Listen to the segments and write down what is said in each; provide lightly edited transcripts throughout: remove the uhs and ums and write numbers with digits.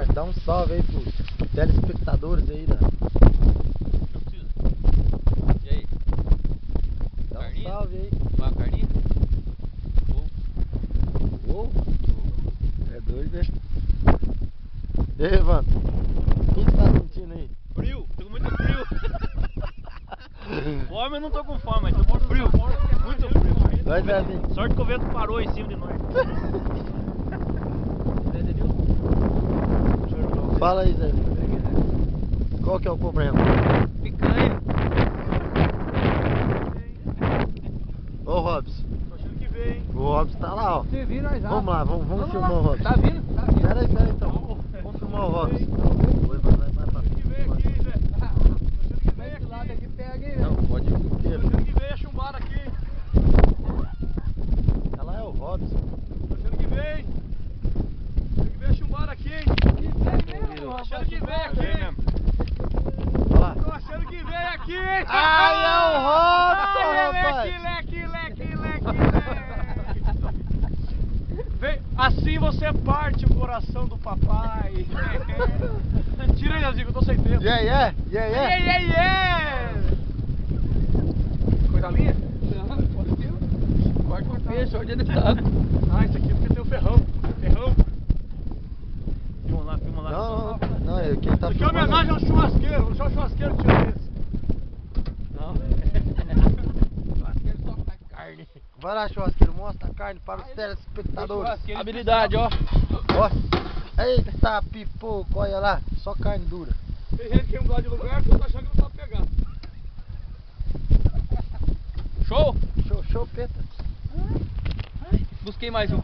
parça, dá um salve aí pros telespectadores aí, né? Não precisa. E aí? Dá Carninha? um salve aí. Vai uma carninha? Uou. É doido, né? E aí, mano? O que você tá sentindo aí? Frio, tô com muito frio. Fome eu não tô com fome, mas tô com frio. Muito frio. Vai, Zezinho. Sorte que o vento parou em cima de nós. Fala aí, Zezinho. Qual que é o problema? Picanha. Ô, Robson. Tô achando que vem, hein? O Robson tá lá, ó. Você vira nós já. Vamos lá, vamos filmar lá. o Robson. Tá vindo, tá vindo. Pera aí então. Vamos filmar o Robson. Oi, vai pra Que vem aqui, hein, Zé? Tô achando que vem Esse lado aqui. aqui pega aí, Não, velho. pode ir Tô inteiro. achando que vem a chumbada aqui, hein? Ela é o Robson. Tô achando que vem. Tô achando que vem a chumbada aqui, hein? Tô achando que vem aqui, hein? Olha lá. Tô achando que vem aqui, hein? Ai, é o Robson, rapaz. Leque. Vem, assim você parte o coração do papai. Tira aí, Zezinho, que eu tô sem tempo. Yeah. Coisa linha? Não, pode ser. Corta o peixe, onde ele tá. Ah, isso aqui é porque tem o ferrão. Ferrão. Filma lá. Não, quem tá Isso aqui é filmando. homenagem ao churrasqueiro. Vou deixar o churrasqueiro que tira esse. Não. Churrasqueiro só faz carne. Vai lá, churrasqueiro, mostra a carne para os telespectadores. Churrasqueiro Habilidade, ó. Ó. Eita, pipoco, olha lá. Só carne dura. Tem gente que não gosta de lugar porque eu tô achando que não sabe pegar. Show? Show, peta. Busquei mais um.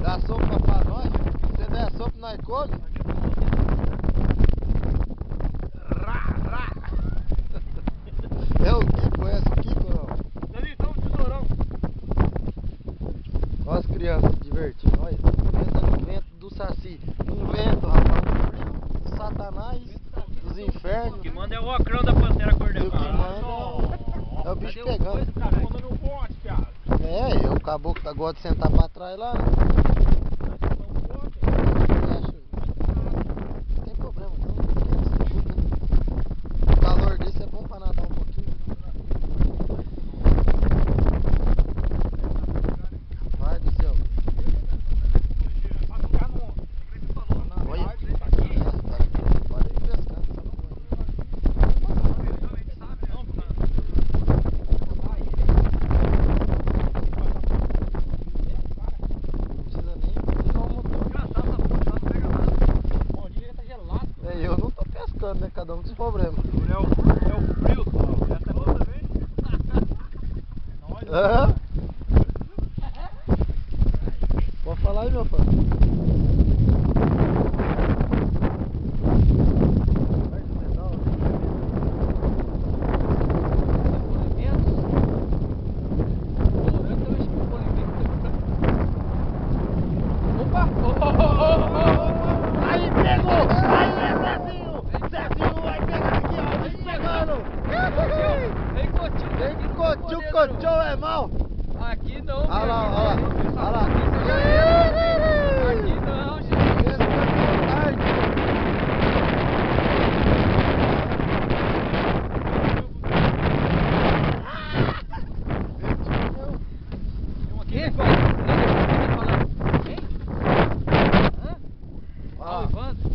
Dá sopa pra nós? Se der sopa, nós come? É o Kiko, conhece o Kiko ou não? Zezinho, tá um tesourão. Olha as crianças se divertindo, olha. Pensa no vento do Saci. Um vento, rapaz, um frio do Satanás, dos infernos. O que manda é o ocrão da pantera E o cor-de-rosa. que manda é o bicho pegando. Mandando um bote, cara. É, o caboclo gosta de sentar pra trás lá, né? Não tem problema não. O calor desse é bom pra nadar um pouquinho. Vai do céu. Olha. Pode ir pescando. Não precisa nem ligar o motor. É, eu não tô pescando, né? Cada um com os problemas. É o frio. Essa é boa também? Aham. Pode falar aí, meu pai. Opa! Aí pegou! Aí é Zezinho! Zezinho vai pegar aqui, ó! Vem pegando! Vem cotinho! Vem que cotiu é mal! Aqui não, Olha lá, olha lá! Aqui não, gente. Quem? Quem? Hã? Ah, o Evandro?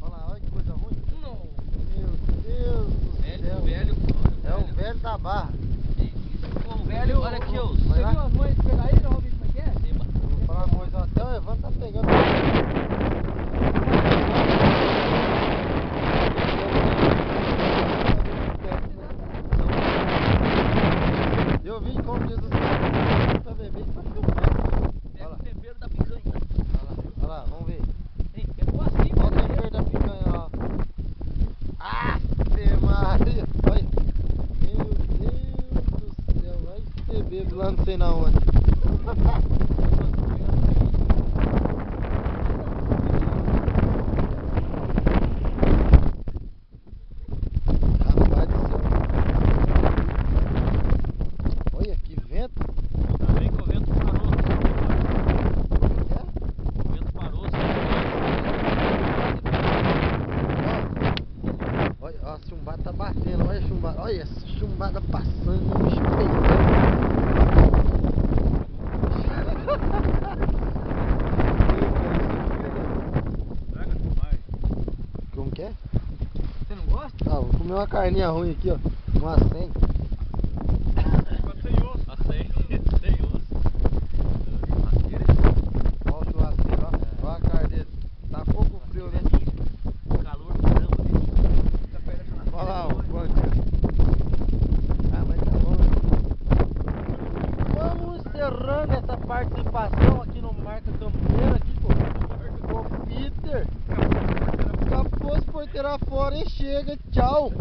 Olha lá, olha que coisa ruim! Não. Meu Deus do céu! Velho. É o velho da barra! O velho, olha aqui, ó. Você Vai lá. viu as mães pegar aí, não? Como é que é? Vou falar uma coisa, até o Evandro tá pegando. Eu vim, como diz o senhor, pra beber e pra filmar. Olha lá, tempero da picanha. olha lá, vamos ver. Ei, pegou assim, Olha o tempero da picanha, ó. Ave Maria! Olha! Meu Deus do céu, vai ser bebo lá não sei na onde. comer uma carninha ruim aqui, ó. Uma 100. Sem osso. Sem osso. Olha o churrasqueiro, ó. Olha a carne dele. Tá pouco frio, né? Calor do caramba. Olha lá o banco. Ah, mas tá bom, né? Vamos encerrando essa participação aqui no Marca Campeira aqui, pô. Ô Peter. Capôs porteira fora e chega. Tchau.